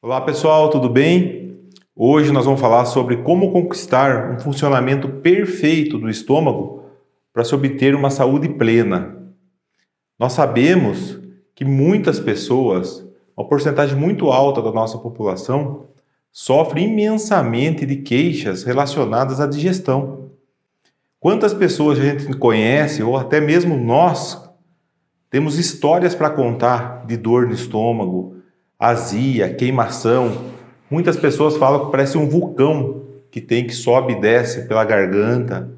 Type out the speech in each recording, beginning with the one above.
Olá pessoal, tudo bem? Hoje nós vamos falar sobre como conquistar um funcionamento perfeito do estômago para se obter uma saúde plena. Nós sabemos que muitas pessoas, uma porcentagem muito alta da nossa população, sofre imensamente de queixas relacionadas à digestão. Quantas pessoas a gente conhece, ou até mesmo nós, temos histórias para contar de dor no estômago, azia, queimação. Muitas pessoas falam que parece um vulcão que sobe e desce pela garganta.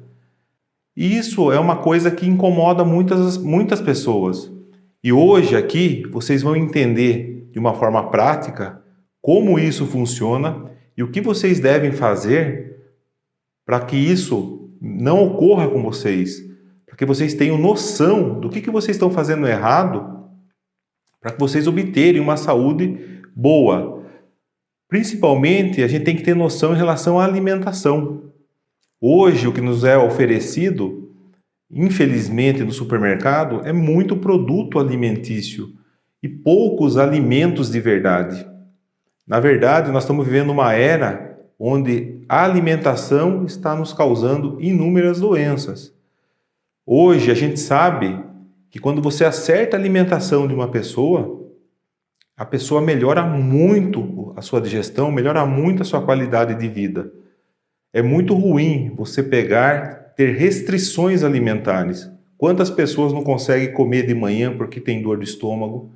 E isso é uma coisa que incomoda muitas pessoas. E hoje aqui vocês vão entender de uma forma prática como isso funciona e o que vocês devem fazer para que isso não ocorra com vocês, para que vocês tenham noção do que vocês estão fazendo errado, para que vocês obterem uma saúde boa. Principalmente, a gente tem que ter noção em relação à alimentação. Hoje, o que nos é oferecido, infelizmente, no supermercado, é muito produto alimentício e poucos alimentos de verdade. Na verdade, nós estamos vivendo uma era onde a alimentação está nos causando inúmeras doenças. Hoje, a gente sabe que quando você acerta a alimentação de uma pessoa, a pessoa melhora muito a sua digestão, melhora muito a sua qualidade de vida. É muito ruim você ter restrições alimentares. Quantas pessoas não conseguem comer de manhã porque tem dor de estômago?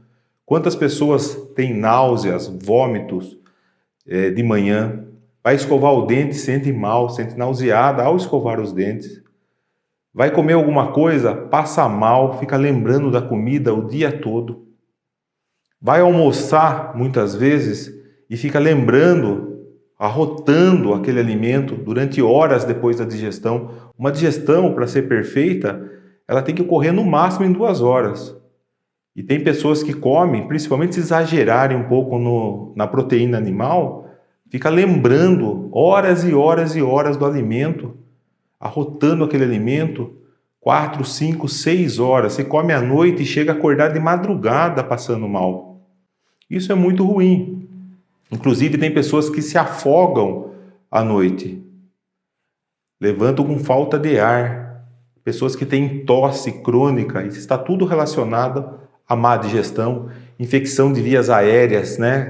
Quantas pessoas têm náuseas, vômitos de manhã? Vai escovar o dente, sente mal, sente nauseada ao escovar os dentes. Vai comer alguma coisa, passa mal, fica lembrando da comida o dia todo. Vai almoçar muitas vezes e fica lembrando, arrotando aquele alimento durante horas depois da digestão. Uma digestão, para ser perfeita, ela tem que ocorrer no máximo em 2 horas. E tem pessoas que comem, principalmente se exagerarem um pouco na proteína animal, fica lembrando horas e horas e horas do alimento, arrotando aquele alimento 4, 5, 6 horas. Você come à noite e chega a acordar de madrugada passando mal. Isso é muito ruim. Inclusive tem pessoas que se afogam à noite, levantam com falta de ar, pessoas que têm tosse crônica, isso está tudo relacionado à má digestão, infecção de vias aéreas, né,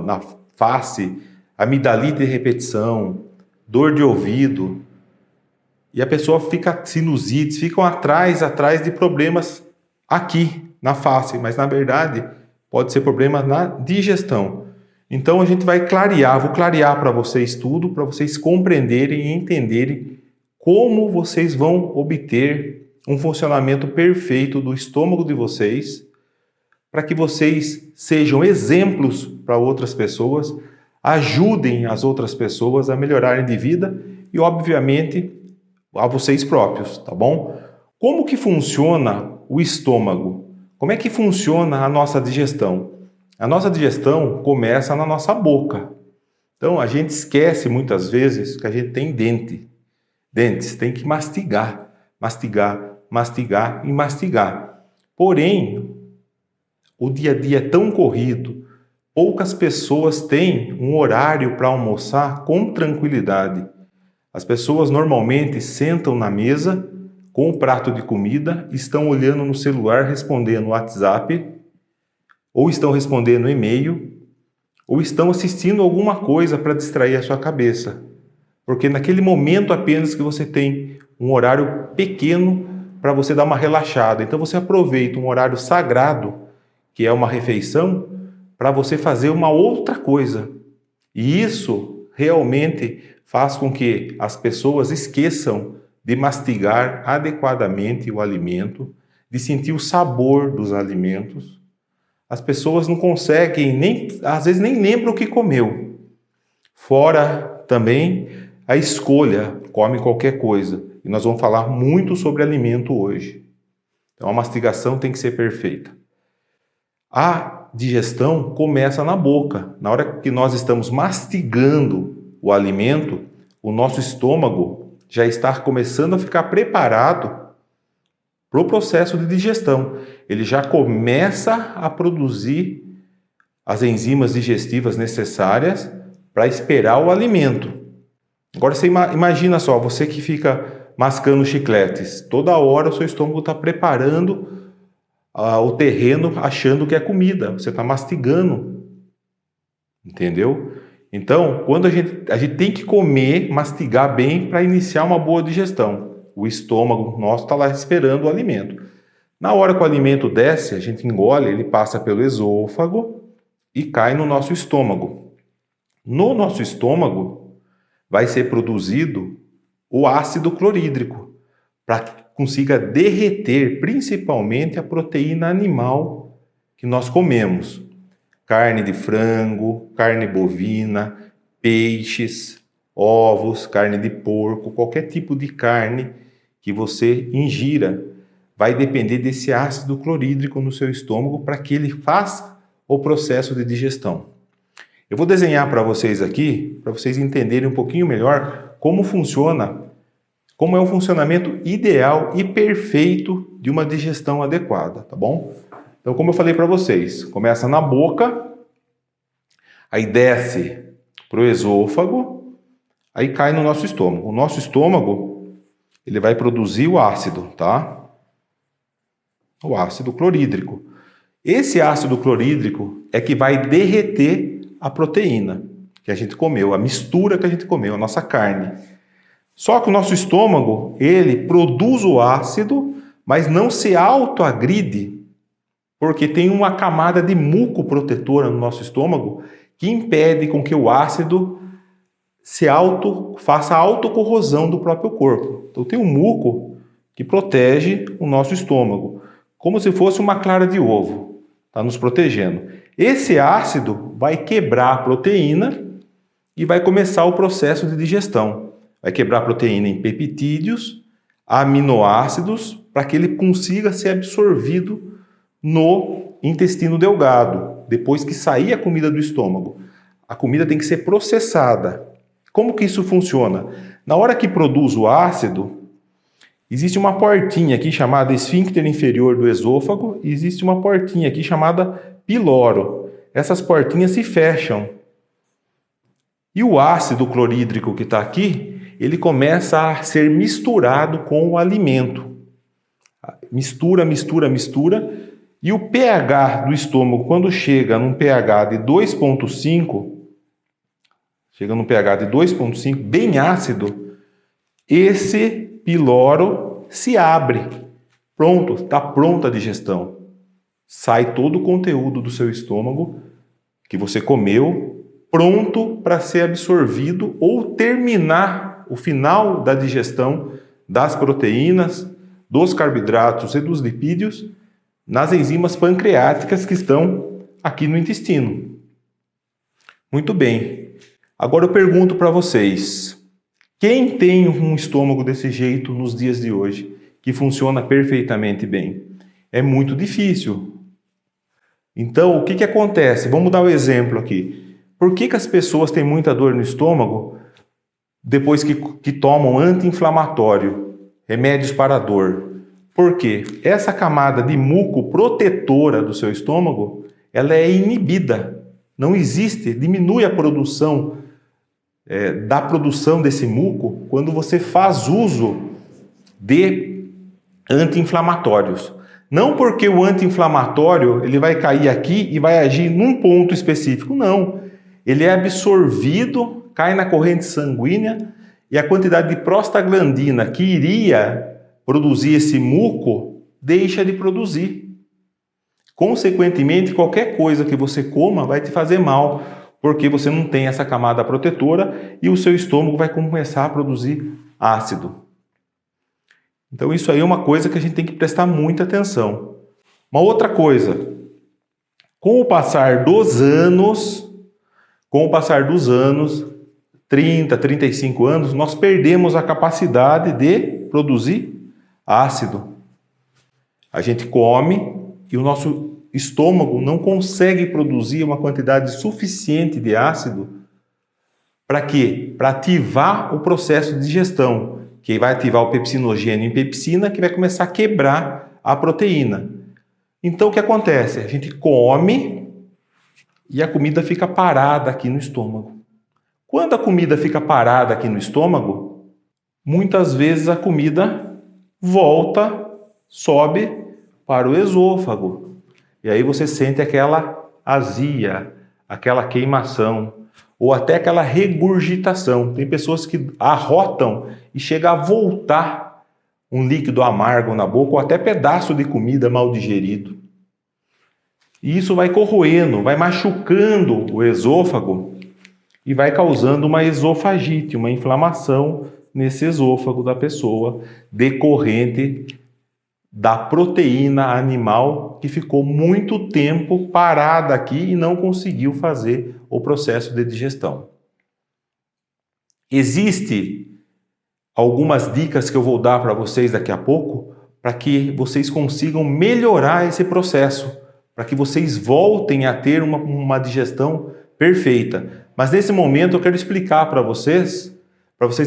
na face, amidalite de repetição, dor de ouvido. E a pessoa fica sinusites, ficam atrás de problemas aqui na face, mas na verdade pode ser problema na digestão. Então a gente vai vou clarear para vocês tudo, para vocês compreenderem e entenderem como vocês vão obter um funcionamento perfeito do estômago de vocês, para que vocês sejam exemplos para outras pessoas, ajudem as outras pessoas a melhorarem de vida e, obviamente, a vocês próprios, tá bom? Como que funciona o estômago? Como é que funciona a nossa digestão? A nossa digestão começa na nossa boca. Então, a gente esquece muitas vezes que a gente tem dentes, tem que mastigar, mastigar, mastigar e mastigar. Porém, o dia a dia é tão corrido, poucas pessoas têm um horário para almoçar com tranquilidade. As pessoas normalmente sentam na mesa com o prato de comida, estão olhando no celular, respondendo no WhatsApp, ou estão respondendo e-mail, ou estão assistindo alguma coisa para distrair a sua cabeça. Porque naquele momento apenas que você tem um horário pequeno para você dar uma relaxada. Então você aproveita um horário sagrado, que é uma refeição, para você fazer uma outra coisa. E isso realmente faz com que as pessoas esqueçam de mastigar adequadamente o alimento, de sentir o sabor dos alimentos. As pessoas não conseguem, às vezes nem lembram o que comeu. Fora também a escolha, come qualquer coisa. E nós vamos falar muito sobre alimento hoje. Então a mastigação tem que ser perfeita. A digestão começa na boca. Na hora que nós estamos mastigando o alimento, o nosso estômago já está começando a ficar preparado para o processo de digestão. Ele já começa a produzir as enzimas digestivas necessárias para esperar o alimento. Agora você imagina só, você que fica mascando chicletes, toda hora o seu estômago está preparando o terreno achando que é comida, você está mastigando, entendeu? Então, quando a gente tem que comer, mastigar bem para iniciar uma boa digestão. O estômago nosso está lá esperando o alimento. Na hora que o alimento desce, a gente engole, ele passa pelo esôfago e cai no nosso estômago. No nosso estômago vai ser produzido o ácido clorídrico para que consiga derreter principalmente a proteína animal que nós comemos. Carne de frango, carne bovina, peixes, ovos, carne de porco, qualquer tipo de carne que você ingira vai depender desse ácido clorídrico no seu estômago para que ele faça o processo de digestão. Eu vou desenhar para vocês aqui, para vocês entenderem um pouquinho melhor como funciona, como é o funcionamento ideal e perfeito de uma digestão adequada, tá bom? Então, como eu falei para vocês, começa na boca, aí desce para o esôfago, aí cai no nosso estômago. O nosso estômago, ele vai produzir o ácido, tá? O ácido clorídrico. Esse ácido clorídrico é que vai derreter a proteína que a gente comeu, a mistura que a gente comeu, a nossa carne. Só que o nosso estômago, ele produz o ácido, mas não se autoagride, porque tem uma camada de muco protetora no nosso estômago que impede com que o ácido faça a autocorrosão do próprio corpo. Então tem um muco que protege o nosso estômago, como se fosse uma clara de ovo, está nos protegendo. Esse ácido vai quebrar a proteína e vai começar o processo de digestão. Vai quebrar a proteína em peptídeos, aminoácidos, para que ele consiga ser absorvido no intestino delgado, depois que sair a comida do estômago. A comida tem que ser processada. Como que isso funciona? Na hora que produz o ácido, existe uma portinha aqui chamada esfíncter inferior do esôfago e existe uma portinha aqui chamada piloro. Essas portinhas se fecham. E o ácido clorídrico que está aqui, ele começa a ser misturado com o alimento. Mistura, mistura, mistura. E o pH do estômago, quando chega num pH de 2,5, bem ácido, esse piloro se abre. Pronto, está pronta a digestão. Sai todo o conteúdo do seu estômago que você comeu, pronto para ser absorvido ou terminar o final da digestão das proteínas, dos carboidratos e dos lipídios nas enzimas pancreáticas que estão aqui no intestino. Muito bem. Agora eu pergunto para vocês, quem tem um estômago desse jeito nos dias de hoje, que funciona perfeitamente bem? É muito difícil. Então, o que acontece? Vamos dar um exemplo aqui. Por que as pessoas têm muita dor no estômago depois que tomam anti-inflamatório, remédios para a dor? Por quê? Essa camada de muco protetora do seu estômago, ela é inibida. Não existe, diminui a produção da produção desse muco quando você faz uso de anti-inflamatórios. Não porque o anti-inflamatório ele vai cair aqui e vai agir num ponto específico, não. Ele é absorvido, cai na corrente sanguínea e a quantidade de prostaglandina que iria produzir esse muco deixa de produzir. Consequentemente, qualquer coisa que você coma vai te fazer mal, porque você não tem essa camada protetora e o seu estômago vai começar a produzir ácido. Então isso aí é uma coisa que a gente tem que prestar muita atenção. Uma outra coisa, com o passar dos anos, 30, 35 anos, nós perdemos a capacidade de produzir ácido. A gente come e o nosso estômago não consegue produzir uma quantidade suficiente de ácido para quê? Para ativar o processo de digestão, que vai ativar o pepsinogênio em pepsina, que vai começar a quebrar a proteína. Então, o que acontece? A gente come e a comida fica parada aqui no estômago. Quando a comida fica parada aqui no estômago, muitas vezes a comida volta, sobe para o esôfago. E aí você sente aquela azia, aquela queimação, ou até aquela regurgitação. Tem pessoas que arrotam e chega a voltar um líquido amargo na boca, ou até pedaço de comida mal digerido. E isso vai corroendo, vai machucando o esôfago e vai causando uma esofagite, uma inflamação nesse esôfago da pessoa, decorrente da proteína animal que ficou muito tempo parada aqui e não conseguiu fazer o processo de digestão. Existem algumas dicas que eu vou dar para vocês daqui a pouco, para que vocês consigam melhorar esse processo, para que vocês voltem a ter uma digestão perfeita. Mas nesse momento eu quero explicar para vocês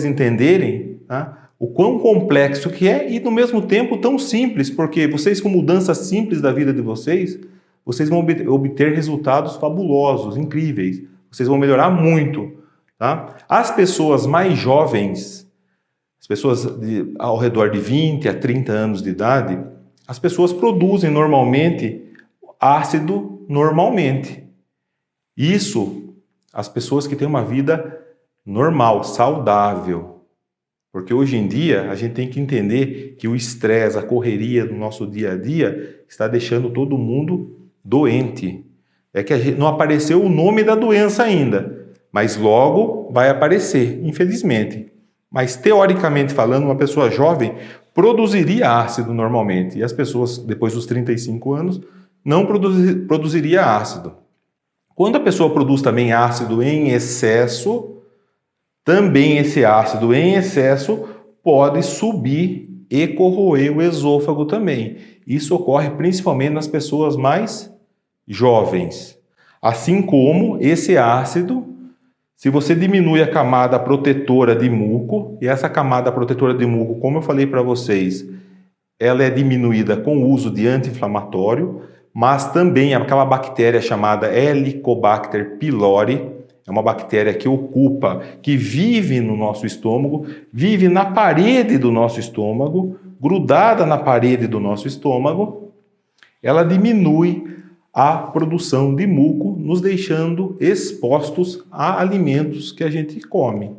entenderem, tá, o quão complexo que é e, no mesmo tempo, tão simples, porque vocês, com mudanças simples da vida de vocês, vocês vão obter resultados fabulosos, incríveis. Vocês vão melhorar muito. Tá? As pessoas mais jovens, as pessoas ao redor de 20 a 30 anos de idade, as pessoas produzem normalmente ácido normalmente. Isso, as pessoas que têm uma vida normal, saudável. Porque hoje em dia a gente tem que entender que o estresse, a correria do nosso dia a dia está deixando todo mundo doente. É que não apareceu o nome da doença ainda, mas logo vai aparecer, infelizmente. Mas teoricamente falando, uma pessoa jovem produziria ácido normalmente, e as pessoas depois dos 35 anos não produziria ácido. Quando a pessoa produz também ácido em excesso, também esse ácido em excesso pode subir e corroer o esôfago também. Isso ocorre principalmente nas pessoas mais jovens. Assim como esse ácido, se você diminui a camada protetora de muco, e essa camada protetora de muco, como eu falei para vocês, ela é diminuída com o uso de anti-inflamatório, mas também aquela bactéria chamada Helicobacter pylori, é uma bactéria que vive no nosso estômago, vive na parede do nosso estômago, grudada na parede do nosso estômago. Ela diminui a produção de muco, nos deixando expostos a alimentos que a gente come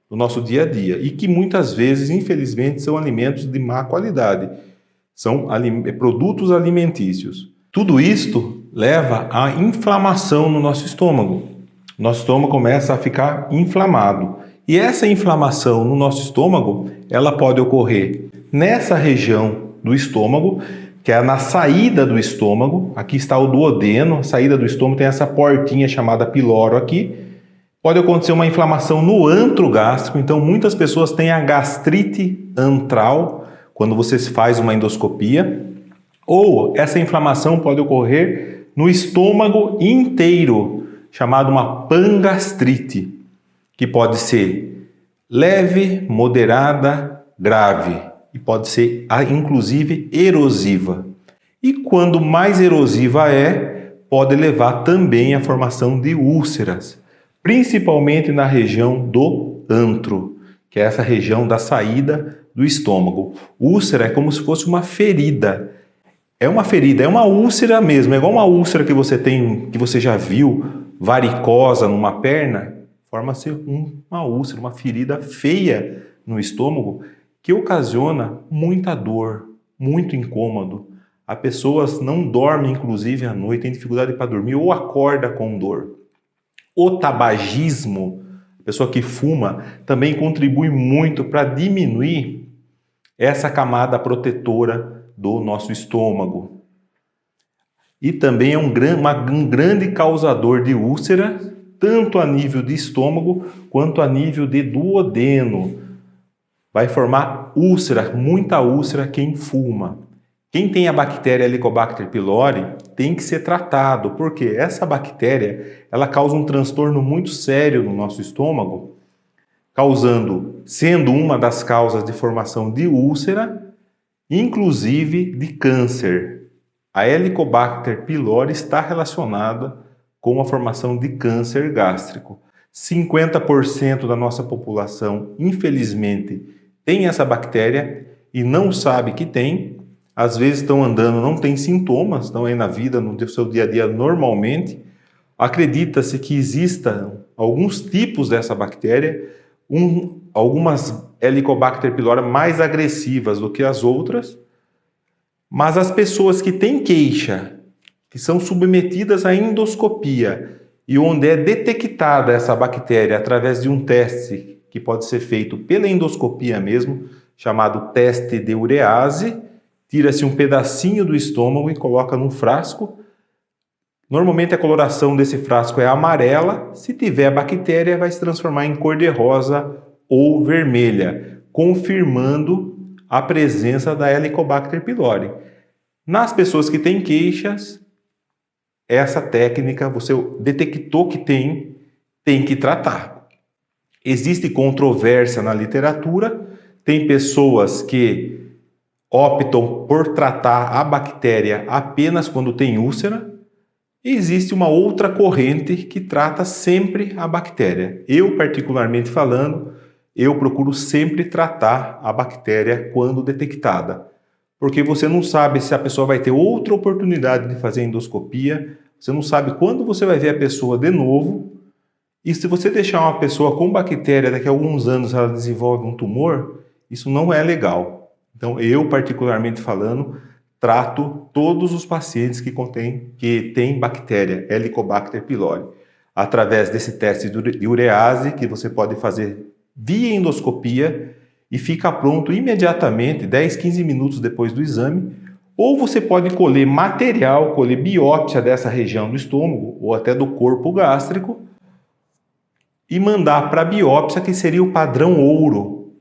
no nosso dia a dia e que muitas vezes, infelizmente, são alimentos de má qualidade, são produtos alimentícios. Tudo isto leva à inflamação no nosso estômago. Nosso estômago começa a ficar inflamado. E essa inflamação no nosso estômago, ela pode ocorrer nessa região do estômago, que é na saída do estômago. Aqui está o duodeno, a saída do estômago tem essa portinha chamada piloro aqui. Pode acontecer uma inflamação no antro gástrico, então muitas pessoas têm a gastrite antral quando você faz uma endoscopia. Ou essa inflamação pode ocorrer no estômago inteiro, chamado uma pangastrite, que pode ser leve, moderada, grave e pode ser inclusive erosiva. E quando mais erosiva pode levar também à formação de úlceras, principalmente na região do antro, que é essa região da saída do estômago. Úlcera é como se fosse uma ferida. É uma ferida, é uma úlcera mesmo, é igual uma úlcera que você tem, que você já viu, varicosa numa perna, forma-se uma úlcera, uma ferida feia no estômago que ocasiona muita dor, muito incômodo. As pessoas não dormem, inclusive, à noite, têm dificuldade para dormir ou acorda com dor. O tabagismo, a pessoa que fuma, também contribui muito para diminuir essa camada protetora do nosso estômago. E também é um grande causador de úlcera, tanto a nível de estômago quanto a nível de duodeno. Vai formar úlcera, muita úlcera quem fuma. Quem tem a bactéria Helicobacter pylori tem que ser tratado, porque essa bactéria ela causa um transtorno muito sério no nosso estômago, sendo uma das causas de formação de úlcera, inclusive de câncer. A Helicobacter pylori está relacionada com a formação de câncer gástrico. 50% da nossa população, infelizmente, tem essa bactéria e não sabe que tem. Às vezes estão andando, não tem sintomas, estão aí na vida, no seu dia a dia normalmente. Acredita-se que existam alguns tipos dessa bactéria, algumas Helicobacter pylori mais agressivas do que as outras, mas as pessoas que têm queixa, que são submetidas à endoscopia e onde é detectada essa bactéria através de um teste que pode ser feito pela endoscopia mesmo, chamado teste de urease, tira-se um pedacinho do estômago e coloca num frasco. Normalmente a coloração desse frasco é amarela, se tiver bactéria vai se transformar em cor de rosa ou vermelha, confirmando a presença da Helicobacter pylori. Nas pessoas que têm queixas, essa técnica, você detectou que tem que tratar. Existe controvérsia na literatura, tem pessoas que optam por tratar a bactéria apenas quando tem úlcera, e existe uma outra corrente que trata sempre a bactéria. Eu, particularmente falando, eu procuro sempre tratar a bactéria quando detectada, porque você não sabe se a pessoa vai ter outra oportunidade de fazer endoscopia, você não sabe quando você vai ver a pessoa de novo, e se você deixar uma pessoa com bactéria, daqui a alguns anos ela desenvolve um tumor, isso não é legal. Então, eu, particularmente falando, trato todos os pacientes que têm bactéria Helicobacter pylori, através desse teste de urease, que você pode fazer via endoscopia, e fica pronto imediatamente, 10, 15 minutos depois do exame, ou você pode colher material, colher biópsia dessa região do estômago, ou até do corpo gástrico, e mandar para a biópsia, que seria o padrão ouro,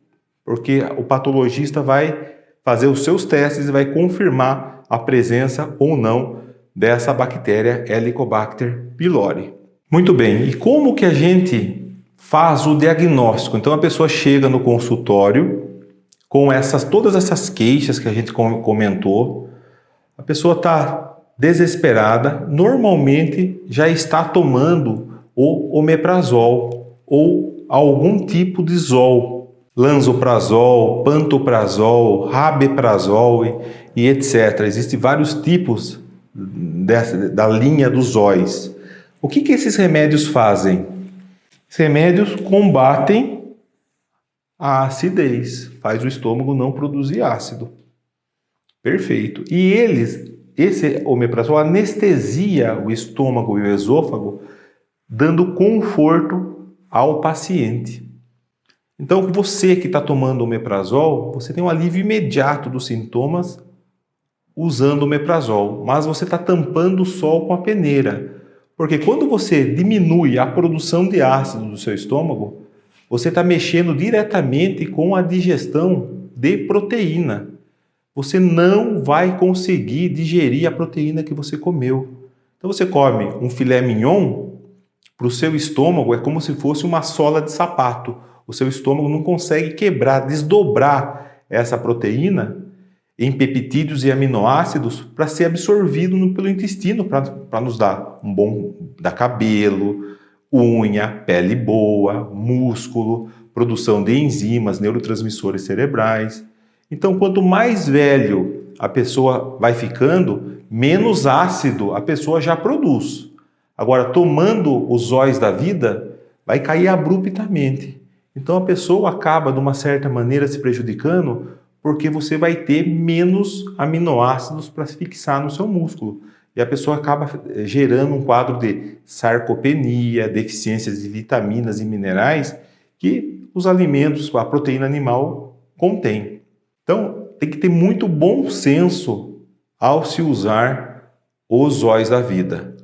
porque o patologista vai fazer os seus testes e vai confirmar a presença ou não dessa bactéria Helicobacter pylori. Muito bem, e como que a gente faz o diagnóstico? Então a pessoa chega no consultório com todas essas queixas que a gente comentou, a pessoa está desesperada, normalmente já está tomando o omeprazol ou algum tipo de zol, lanzoprazol, pantoprazol, rabeprazol e etc. Existem vários tipos da linha dos zóis. O que esses remédios fazem? Esses remédios combatem a acidez, faz o estômago não produzir ácido. Perfeito. E esse omeprazol anestesia o estômago e o esôfago, dando conforto ao paciente. Então, você que está tomando omeprazol, você tem um alívio imediato dos sintomas usando omeprazol, mas você está tampando o sol com a peneira. Porque quando você diminui a produção de ácido do seu estômago, você está mexendo diretamente com a digestão de proteína. Você não vai conseguir digerir a proteína que você comeu. Então você come um filé mignon, para o seu estômago é como se fosse uma sola de sapato. O seu estômago não consegue quebrar, desdobrar essa proteína em peptídeos e aminoácidos para ser absorvido pelo intestino, para nos dar dar cabelo, unha, pele boa, músculo, produção de enzimas, neurotransmissores cerebrais. Então, quanto mais velho a pessoa vai ficando, menos ácido a pessoa já produz. Agora, tomando os zóis da vida, vai cair abruptamente. Então, a pessoa acaba, de uma certa maneira, se prejudicando, porque você vai ter menos aminoácidos para se fixar no seu músculo. E a pessoa acaba gerando um quadro de sarcopenia, deficiências de vitaminas e minerais que os alimentos, a proteína animal, contém. Então, tem que ter muito bom senso ao se usar os zóis da vida.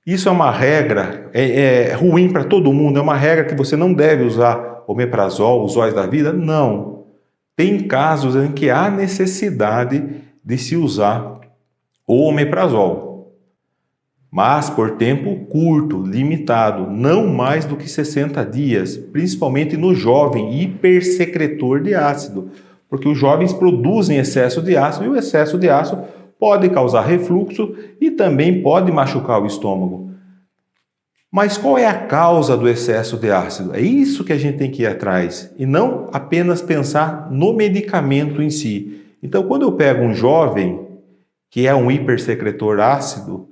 Isso é uma regra, é ruim para todo mundo, é uma regra que você não deve usar omeprazol, os zóis da vida? Não. Tem casos em que há necessidade de se usar o omeprazol, mas por tempo curto, limitado, não mais do que 60 dias, principalmente no jovem hipersecretor de ácido, porque os jovens produzem excesso de ácido e o excesso de ácido pode causar refluxo e também pode machucar o estômago. Mas qual é a causa do excesso de ácido? É isso que a gente tem que ir atrás e não apenas pensar no medicamento em si. Então, quando eu pego um jovem que é um hipersecretor ácido, o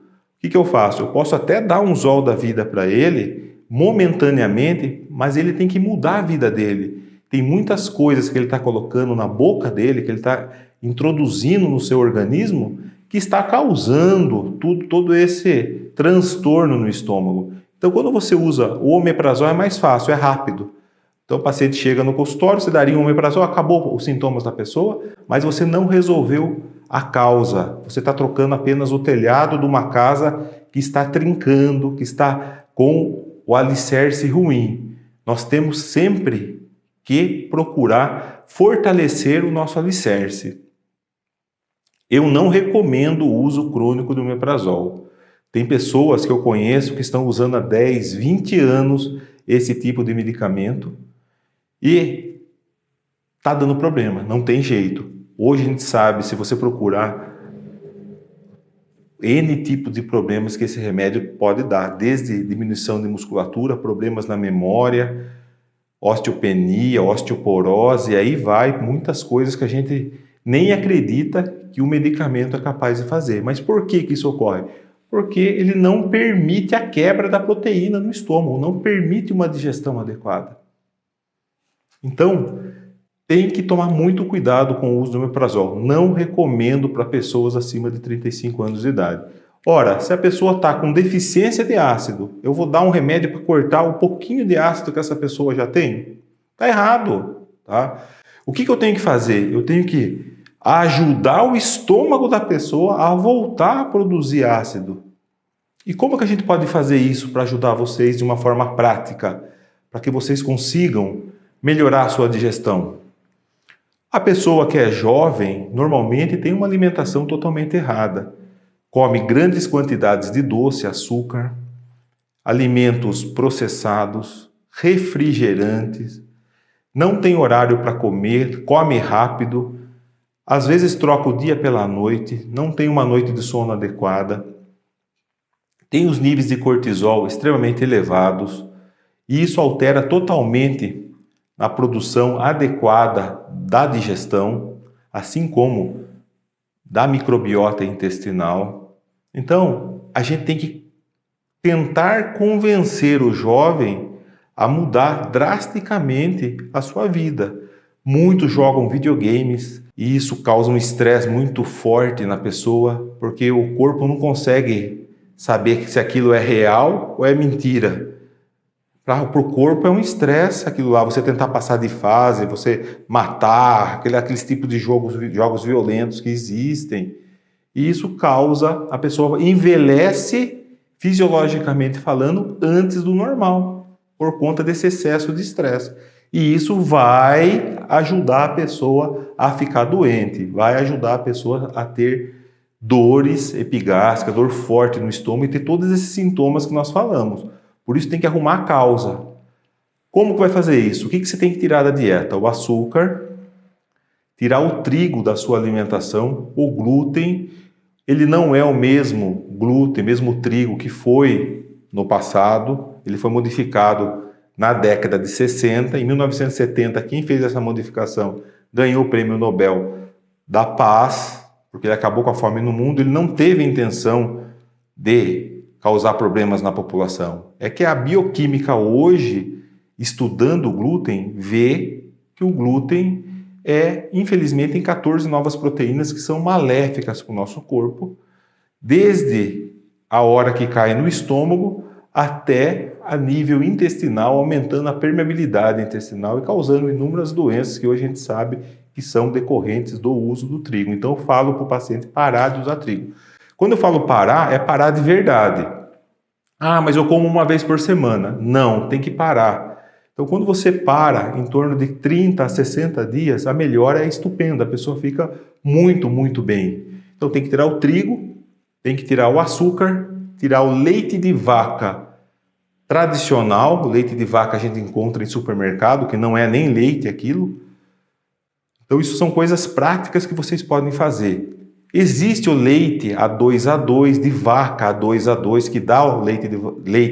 que eu faço? Eu posso até dar um Zol da vida para ele, momentaneamente, mas ele tem que mudar a vida dele. Tem muitas coisas que ele está colocando na boca dele, que ele está introduzindo no seu organismo, que está causando todo esse transtorno no estômago. Então, quando você usa o omeprazol, é mais fácil, é rápido. Então, o paciente chega no consultório, você daria um omeprazol, acabou os sintomas da pessoa, mas você não resolveu a causa. Você está trocando apenas o telhado de uma casa que está trincando, que está com o alicerce ruim. Nós temos sempre que procurar fortalecer o nosso alicerce. Eu não recomendo o uso crônico do omeprazol. Tem pessoas que eu conheço que estão usando há 10, 20 anos esse tipo de medicamento e está dando problema, não tem jeito. Hoje a gente sabe, se você procurar, N tipo de problemas que esse remédio pode dar, desde diminuição de musculatura, problemas na memória, osteopenia, osteoporose, e aí vai muitas coisas que a gente nem acredita que o medicamento é capaz de fazer. Mas por que isso ocorre? Porque ele não permite a quebra da proteína no estômago, não permite uma digestão adequada. Então, tem que tomar muito cuidado com o uso do omeprazol. Não recomendo para pessoas acima de 35 anos de idade. Ora, se a pessoa está com deficiência de ácido, eu vou dar um remédio para cortar o pouquinho de ácido que essa pessoa já tem? Está errado, tá? O que eu tenho que fazer? Eu tenho que ajudar o estômago da pessoa a voltar a produzir ácido. E como que a gente pode fazer isso para ajudar vocês de uma forma prática, para que vocês consigam melhorar a sua digestão? A pessoa que é jovem, normalmente tem uma alimentação totalmente errada. Come grandes quantidades de doce, açúcar, alimentos processados, refrigerantes, não tem horário para comer, come rápido, às vezes troca o dia pela noite, não tem uma noite de sono adequada, tem os níveis de cortisol extremamente elevados e isso altera totalmente a produção adequada da digestão, assim como da microbiota intestinal. Então, a gente tem que tentar convencer o jovem a mudar drasticamente a sua vida. Muitos jogam videogames e isso causa um estresse muito forte na pessoa, porque o corpo não consegue saber se aquilo é real ou é mentira. Para o corpo é um estresse aquilo lá, você tentar passar de fase, você matar, aqueles tipos de jogos violentos que existem. E isso causa, a pessoa envelhece fisiologicamente falando antes do normal, por conta desse excesso de estresse. E isso vai ajudar a pessoa a ficar doente, vai ajudar a pessoa a ter dores epigástricas, dor forte no estômago e ter todos esses sintomas que nós falamos. Por isso tem que arrumar a causa. Como que vai fazer isso? O que você tem que tirar da dieta? O açúcar, tirar o trigo da sua alimentação, o glúten. Ele não é o mesmo glúten, mesmo trigo que foi no passado. Ele foi modificado na década de 60. Em 1970, quem fez essa modificação ganhou o Prêmio Nobel da Paz, porque ele acabou com a fome no mundo. Ele não teve a intenção de causar problemas na população. É que a bioquímica hoje, estudando o glúten, vê que o glúten infelizmente, tem 14 novas proteínas que são maléficas para o nosso corpo, desde a hora que cai no estômago até a nível intestinal, aumentando a permeabilidade intestinal e causando inúmeras doenças que hoje a gente sabe que são decorrentes do uso do trigo. Então eu falo para o paciente parar de usar trigo. Quando eu falo parar, é parar de verdade. Ah, mas eu como uma vez por semana. Não, tem que parar. Então, quando você para em torno de 30 a 60 dias, a melhora é estupenda, a pessoa fica muito, muito bem. Então, tem que tirar o trigo, tem que tirar o açúcar, tirar o leite de vaca tradicional. O leite de vaca a gente encontra em supermercado, que não é nem leite aquilo. Então, isso são coisas práticas que vocês podem fazer. Existe o leite A2A2, de vaca A2A2, que dá o leite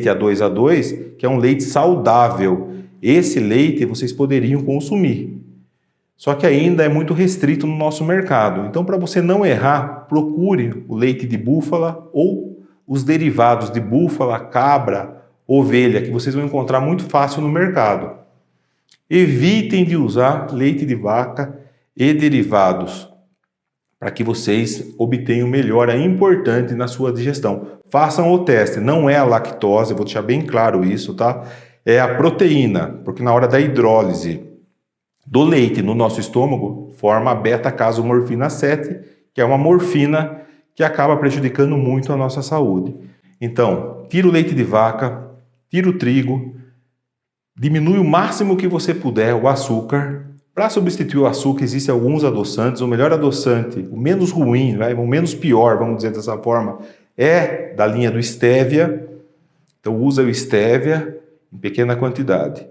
A2A2, que é um leite saudável. Esse leite vocês poderiam consumir. Só que ainda é muito restrito no nosso mercado. Então, para você não errar, procure o leite de búfala ou os derivados de búfala, cabra, ovelha, que vocês vão encontrar muito fácil no mercado. Evitem de usar leite de vaca e derivados, para que vocês obtenham melhora importante na sua digestão. Façam o teste, não é a lactose, vou deixar bem claro isso, tá? É a proteína, porque na hora da hidrólise do leite no nosso estômago, forma a beta-casomorfina 7, que é uma morfina que acaba prejudicando muito a nossa saúde. Então, tira o leite de vaca, tira o trigo, diminui o máximo que você puder o açúcar. Para substituir o açúcar, existem alguns adoçantes. O melhor adoçante, o menos ruim, o menos pior, vamos dizer dessa forma, é da linha do Stevia. Então, usa o Stevia em pequena quantidade.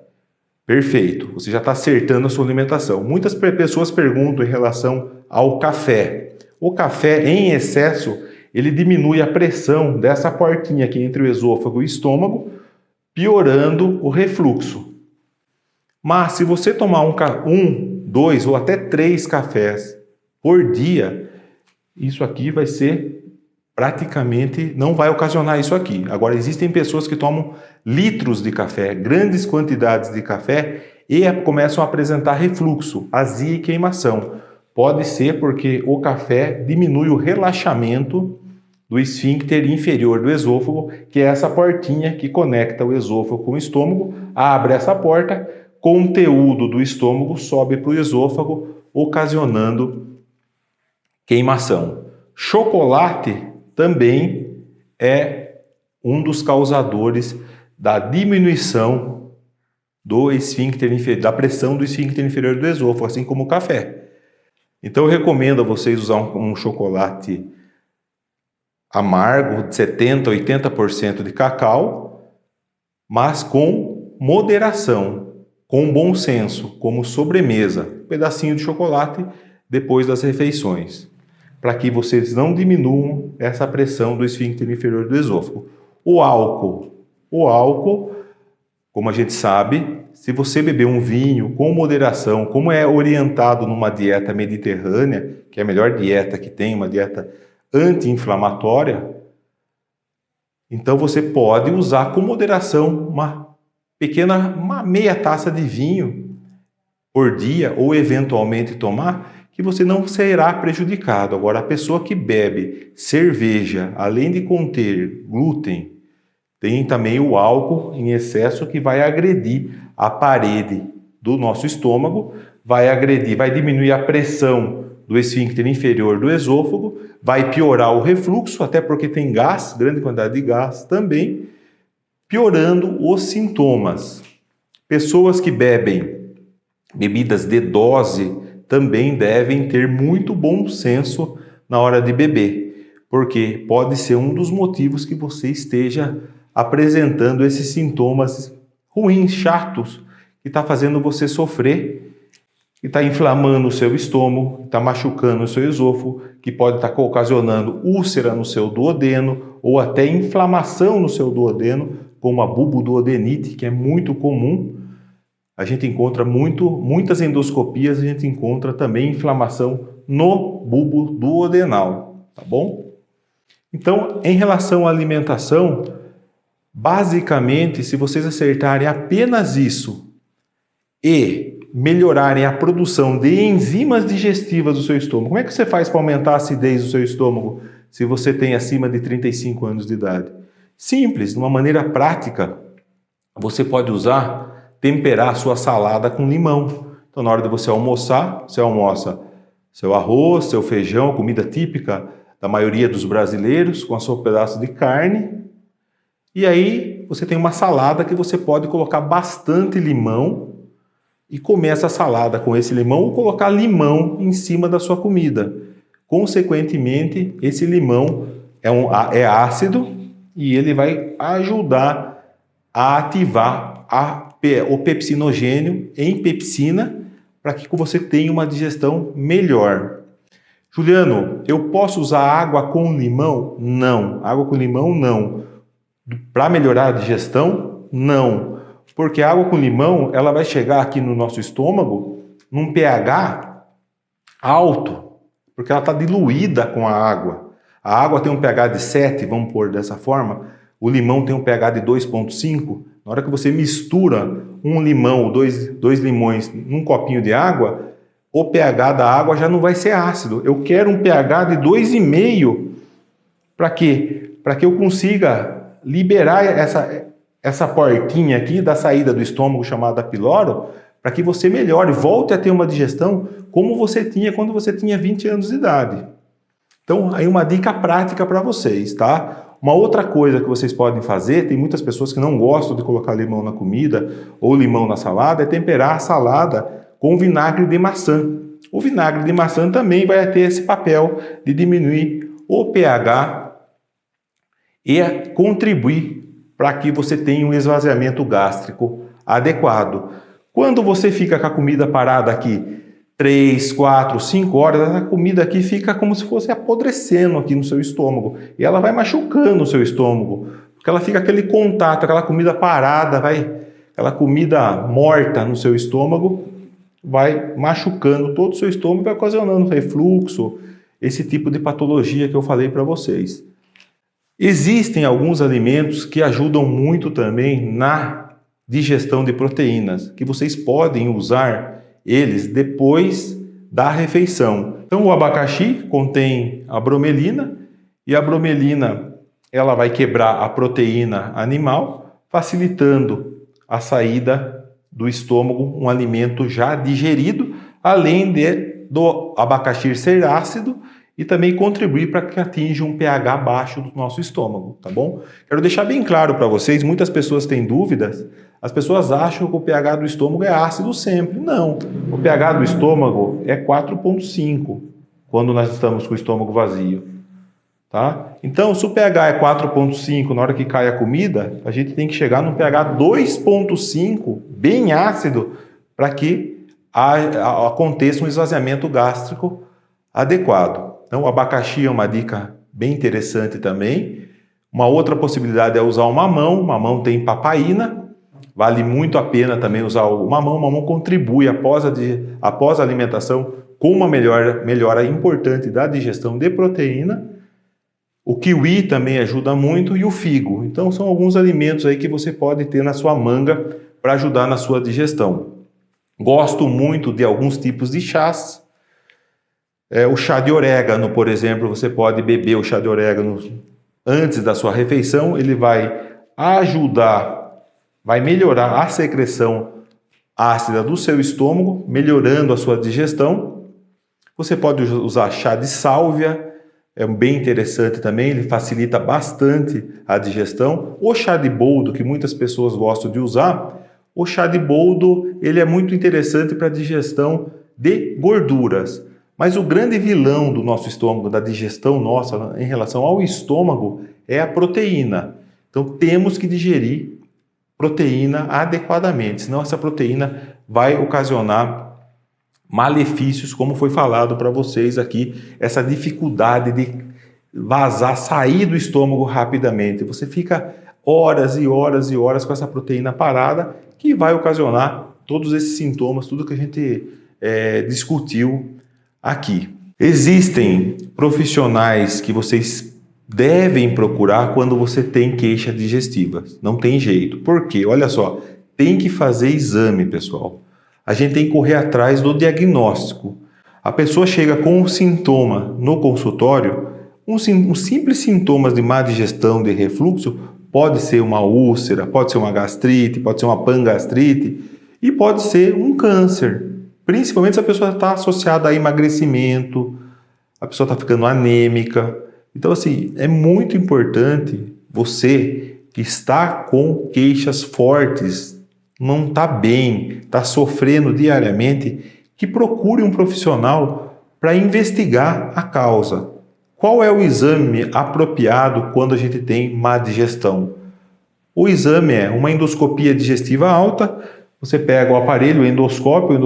Perfeito, você já está acertando a sua alimentação. Muitas pessoas perguntam em relação ao café. O café em excesso, ele diminui a pressão dessa portinha aqui entre o esôfago e o estômago, piorando o refluxo. Mas se você tomar um, dois ou até 3 cafés por dia, isso aqui vai ser praticamente, não vai ocasionar isso aqui. Agora, existem pessoas que tomam litros de café, grandes quantidades de café e começam a apresentar refluxo, azia e queimação. Pode ser porque o café diminui o relaxamento do esfíncter inferior do esôfago, que é essa portinha que conecta o esôfago com o estômago, abre essa porta, conteúdo do estômago sobe para o esôfago, ocasionando queimação. Chocolate também é um dos causadores da diminuição do esfíncter inferior, da pressão do esfíncter inferior do esôfago, assim como o café. Então eu recomendo a vocês usar um chocolate amargo, de 70% a 80% de cacau, mas com moderação, com bom senso, como sobremesa, um pedacinho de chocolate depois das refeições, para que vocês não diminuam essa pressão do esfíncter inferior do esôfago. O álcool, como a gente sabe, se você beber um vinho com moderação, como é orientado numa dieta mediterrânea, que é a melhor dieta que tem, uma dieta anti-inflamatória, então você pode usar com moderação uma meia taça de vinho por dia, ou eventualmente tomar, que você não será prejudicado. Agora, a pessoa que bebe cerveja, além de conter glúten, tem também o álcool em excesso que vai agredir a parede do nosso estômago, vai diminuir a pressão do esfíncter inferior do esôfago, vai piorar o refluxo, até porque tem gás, grande quantidade de gás também, piorando os sintomas. Pessoas que bebem bebidas de dose também devem ter muito bom senso na hora de beber, porque pode ser um dos motivos que você esteja apresentando esses sintomas ruins, chatos, que está fazendo você sofrer, que está inflamando o seu estômago, que está machucando o seu esôfago, que pode estar ocasionando úlcera no seu duodeno ou até inflamação no seu duodeno, como a buboduodenite, que é muito comum. A gente encontra muitas endoscopias, a gente encontra também inflamação no bulbo duodenal, tá bom? Então, em relação à alimentação, basicamente, se vocês acertarem apenas isso e melhorarem a produção de enzimas digestivas do seu estômago, como é que você faz para aumentar a acidez do seu estômago se você tem acima de 35 anos de idade? Simples, de uma maneira prática, você pode temperar a sua salada com limão. Então, na hora de você almoçar, você almoça seu arroz, seu feijão, comida típica da maioria dos brasileiros, com o seu pedaço de carne. E aí, você tem uma salada que você pode colocar bastante limão e comer essa salada com esse limão ou colocar limão em cima da sua comida. Consequentemente, esse limão é ácido e ele vai ajudar a ativar o pepsinogênio em pepsina para que você tenha uma digestão melhor. Juliano, eu posso usar água com limão? Não. Água com limão, não. Para melhorar a digestão? Não. Porque a água com limão, ela vai chegar aqui no nosso estômago num pH alto, porque ela está diluída com a água. A água tem um pH de 7, vamos pôr dessa forma. O limão tem um pH de 2,5. Na hora que você mistura um limão ou dois limões num copinho de água, o pH da água já não vai ser ácido. Eu quero um pH de 2,5. Para quê? Para que eu consiga liberar essa portinha aqui da saída do estômago chamada piloro, para que você melhore, volte a ter uma digestão como você tinha quando você tinha 20 anos de idade. Então, aí uma dica prática para vocês, tá? Uma outra coisa que vocês podem fazer, tem muitas pessoas que não gostam de colocar limão na comida ou limão na salada, é temperar a salada com vinagre de maçã. O vinagre de maçã também vai ter esse papel de diminuir o pH e contribuir para que você tenha um esvaziamento gástrico adequado. Quando você fica com a comida parada aqui 3, 4, 5 horas, a comida aqui fica como se fosse apodrecendo aqui no seu estômago. E ela vai machucando o seu estômago, porque ela fica aquele contato, aquela comida parada, aquela comida morta no seu estômago, vai machucando todo o seu estômago, vai ocasionando refluxo, esse tipo de patologia que eu falei para vocês. Existem alguns alimentos que ajudam muito também na digestão de proteínas, que vocês podem usar eles depois da refeição. Então o abacaxi contém a bromelina e a bromelina ela vai quebrar a proteína animal, facilitando a saída do estômago, um alimento já digerido, além do abacaxi ser ácido e também contribuir para que atinja um pH baixo do nosso estômago, tá bom? Quero deixar bem claro para vocês, muitas pessoas têm dúvidas, as pessoas acham que o pH do estômago é ácido sempre. Não, o pH do estômago é 4,5 quando nós estamos com o estômago vazio, tá? Então, se o pH é 4,5 na hora que cai a comida, a gente tem que chegar num pH 2,5, bem ácido, para que aconteça um esvaziamento gástrico adequado. Então, o abacaxi é uma dica bem interessante também. Uma outra possibilidade é usar o mamão. O mamão tem papaína. Vale muito a pena também usar o mamão. O mamão contribui após a alimentação com uma melhora importante da digestão de proteína. O kiwi também ajuda muito e o figo. Então, são alguns alimentos aí que você pode ter na sua manga para ajudar na sua digestão. Gosto muito de alguns tipos de chás. O chá de orégano, por exemplo, você pode beber o chá de orégano antes da sua refeição, ele vai ajudar, vai melhorar a secreção ácida do seu estômago, melhorando a sua digestão. Você pode usar chá de sálvia, é bem interessante também, ele facilita bastante a digestão. O chá de boldo, que muitas pessoas gostam de usar, o chá de boldo, ele é muito interessante para a digestão de gorduras. Mas o grande vilão do nosso estômago, da digestão nossa em relação ao estômago, é a proteína. Então temos que digerir proteína adequadamente, senão essa proteína vai ocasionar malefícios, como foi falado para vocês aqui, essa dificuldade de vazar, sair do estômago rapidamente. Você fica horas e horas e horas com essa proteína parada, que vai ocasionar todos esses sintomas, tudo que a gente discutiu aqui. Existem profissionais que vocês devem procurar quando você tem queixa digestiva. Não tem jeito. Por quê? Olha só, tem que fazer exame, pessoal. A gente tem que correr atrás do diagnóstico. A pessoa chega com um sintoma no consultório, um simples sintomas de má digestão, de refluxo, pode ser uma úlcera, pode ser uma gastrite, pode ser uma pangastrite e pode ser um câncer. Principalmente se a pessoa está associada a emagrecimento, a pessoa está ficando anêmica. Então, assim, é muito importante você que está com queixas fortes, não está bem, está sofrendo diariamente, que procure um profissional para investigar a causa. Qual é o exame apropriado quando a gente tem má digestão? O exame é uma endoscopia digestiva alta. Você pega o aparelho, o endoscópio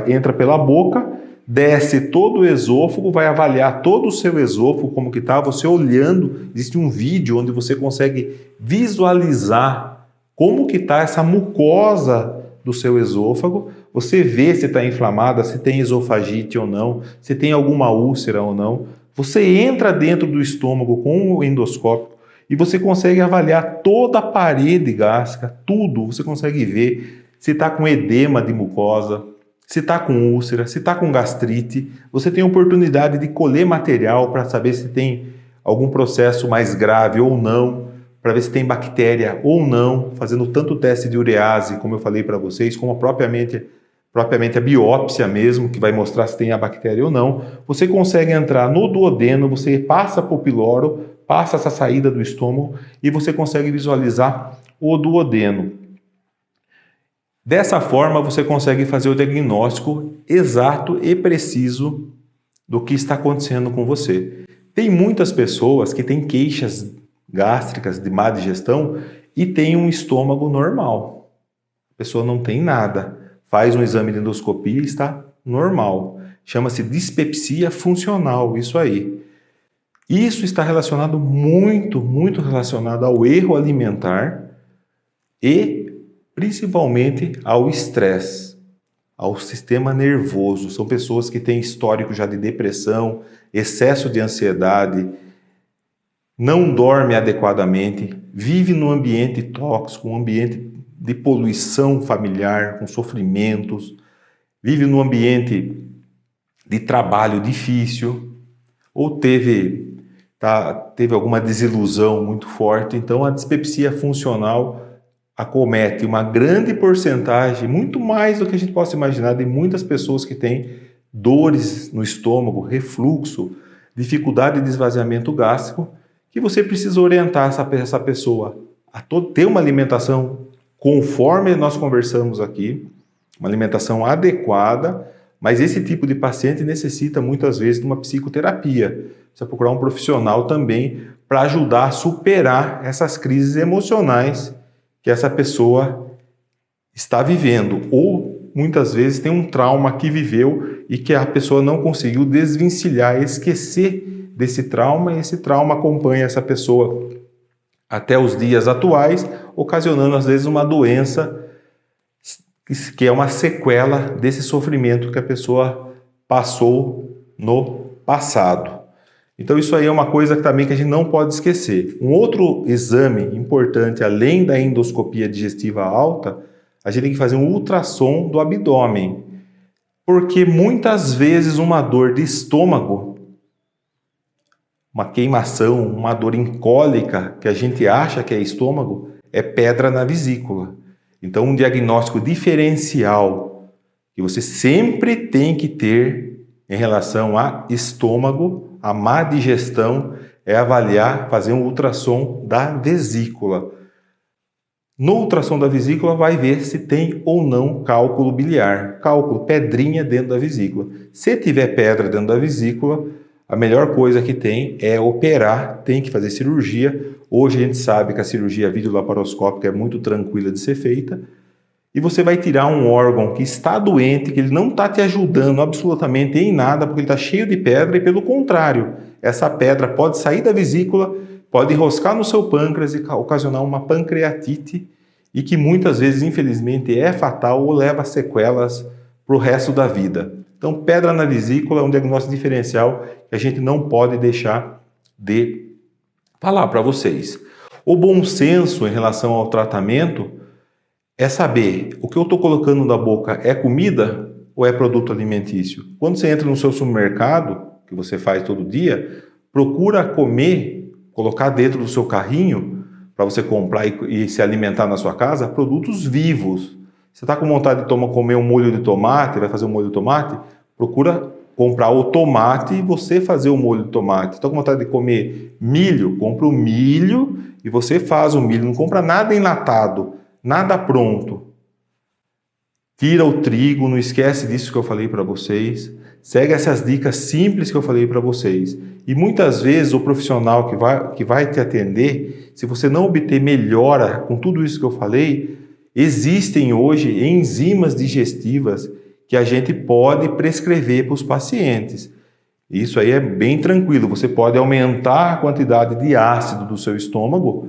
entra pela boca, desce todo o esôfago, vai avaliar todo o seu esôfago, como que está, você olhando, existe um vídeo onde você consegue visualizar como que está essa mucosa do seu esôfago, você vê se está inflamada, se tem esofagite ou não, se tem alguma úlcera ou não. Você entra dentro do estômago com o endoscópio e você consegue avaliar toda a parede gástrica, tudo, você consegue ver se está com edema de mucosa, se está com úlcera, se está com gastrite. Você tem a oportunidade de colher material para saber se tem algum processo mais grave ou não, para ver se tem bactéria ou não, fazendo tanto o teste de urease, como eu falei para vocês, como propriamente a biópsia mesmo, que vai mostrar se tem a bactéria ou não. Você consegue entrar no duodeno, você passa para o piloro, passa essa saída do estômago e você consegue visualizar o duodeno. Dessa forma, você consegue fazer o diagnóstico exato e preciso do que está acontecendo com você. Tem muitas pessoas que têm queixas gástricas de má digestão e tem um estômago normal. A pessoa não tem nada. Faz um exame de endoscopia e está normal. Chama-se dispepsia funcional, isso aí. Isso está relacionado muito relacionado ao erro alimentar e principalmente ao estresse, ao sistema nervoso. São pessoas que têm histórico já de depressão, excesso de ansiedade, não dorme adequadamente, vive num ambiente tóxico, um ambiente de poluição familiar, com sofrimentos, vive num ambiente de trabalho difícil, ou teve alguma desilusão muito forte. Então a dispepsia funcional acomete uma grande porcentagem, muito mais do que a gente possa imaginar, de muitas pessoas que têm dores no estômago, refluxo, dificuldade de esvaziamento gástrico, que você precisa orientar essa pessoa a ter uma alimentação conforme nós conversamos aqui, uma alimentação adequada, mas esse tipo de paciente necessita muitas vezes de uma psicoterapia. Precisa procurar um profissional também para ajudar a superar essas crises emocionais que essa pessoa está vivendo, ou muitas vezes tem um trauma que viveu e que a pessoa não conseguiu desvencilhar, esquecer desse trauma, e esse trauma acompanha essa pessoa até os dias atuais, ocasionando às vezes uma doença que é uma sequela desse sofrimento que a pessoa passou no passado. Então isso aí é uma coisa que também que a gente não pode esquecer. Um outro exame importante, além da endoscopia digestiva alta, a gente tem que fazer um ultrassom do abdômen, porque muitas vezes uma dor de estômago, uma queimação, uma dor em cólica, que a gente acha que é estômago, é pedra na vesícula. Então um diagnóstico diferencial que você sempre tem que ter em relação a estômago, a má digestão, é avaliar, fazer um ultrassom da vesícula. No ultrassom da vesícula vai ver se tem ou não cálculo biliar, cálculo, pedrinha dentro da vesícula. Se tiver pedra dentro da vesícula, a melhor coisa que tem é operar, tem que fazer cirurgia. Hoje a gente sabe que a cirurgia videolaparoscópica é muito tranquila de ser feita. E você vai tirar um órgão que está doente, que ele não está te ajudando absolutamente em nada, porque ele está cheio de pedra, e pelo contrário, essa pedra pode sair da vesícula, pode enroscar no seu pâncreas e ocasionar uma pancreatite, e que muitas vezes, infelizmente, é fatal ou leva sequelas para o resto da vida. Então, pedra na vesícula é um diagnóstico diferencial que a gente não pode deixar de falar para vocês. O bom senso em relação ao tratamento é saber o que eu estou colocando na boca é comida ou é produto alimentício. Quando você entra no seu supermercado, que você faz todo dia, procura comer, colocar dentro do seu carrinho para você comprar e se alimentar na sua casa, produtos vivos. Você está com vontade de comer um molho de tomate, vai fazer um molho de tomate, procura comprar o tomate e você fazer o molho de tomate. Está com vontade de comer milho, compra o milho e você faz o milho. Não compra nada enlatado, nada pronto. Tira o trigo, não esquece disso que eu falei para vocês. Segue essas dicas simples que eu falei para vocês. E muitas vezes o profissional que vai te atender, se você não obter melhora com tudo isso que eu falei, existem hoje enzimas digestivas que a gente pode prescrever para os pacientes. Isso aí é bem tranquilo, você pode aumentar a quantidade de ácido do seu estômago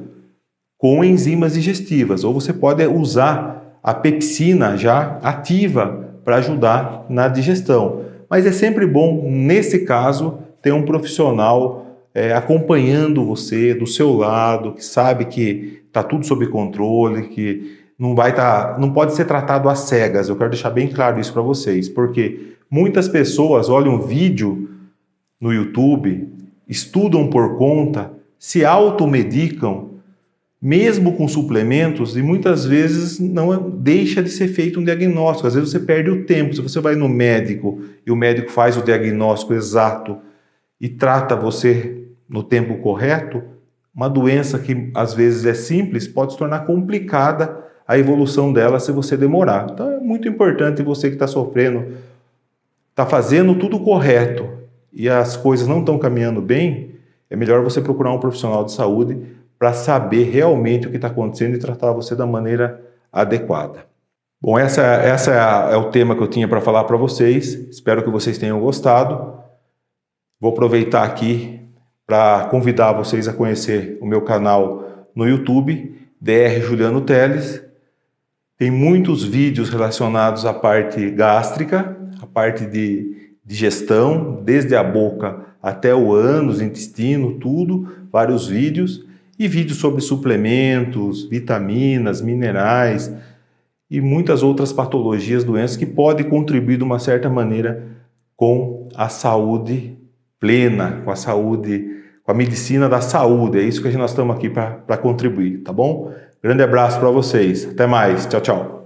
com enzimas digestivas, ou você pode usar a pepsina já ativa para ajudar na digestão. Mas é sempre bom, nesse caso, ter um profissional acompanhando você do seu lado, que sabe que está tudo sob controle, que não pode ser tratado às cegas. Eu quero deixar bem claro isso para vocês, porque muitas pessoas olham vídeo no YouTube, estudam por conta, se automedicam, mesmo com suplementos, e muitas vezes não deixa de ser feito um diagnóstico. Às vezes você perde o tempo. Se você vai no médico e o médico faz o diagnóstico exato e trata você no tempo correto, uma doença que às vezes é simples pode se tornar complicada a evolução dela se você demorar. Então é muito importante você que está sofrendo, está fazendo tudo correto e as coisas não estão caminhando bem, é melhor você procurar um profissional de saúde para saber realmente o que está acontecendo e tratar você da maneira adequada. Bom, essa é o tema que eu tinha para falar para vocês. Espero que vocês tenham gostado. Vou aproveitar aqui para convidar vocês a conhecer o meu canal no YouTube, Dr. Juliano Teles. Tem muitos vídeos relacionados à parte gástrica, à parte de digestão, desde a boca até o ânus, intestino, tudo, vários vídeos. E vídeos sobre suplementos, vitaminas, minerais e muitas outras patologias, doenças que podem contribuir de uma certa maneira com a saúde plena, com a saúde, com a medicina da saúde. É isso que nós estamos aqui para contribuir, tá bom? Grande abraço para vocês. Até mais. Tchau, tchau.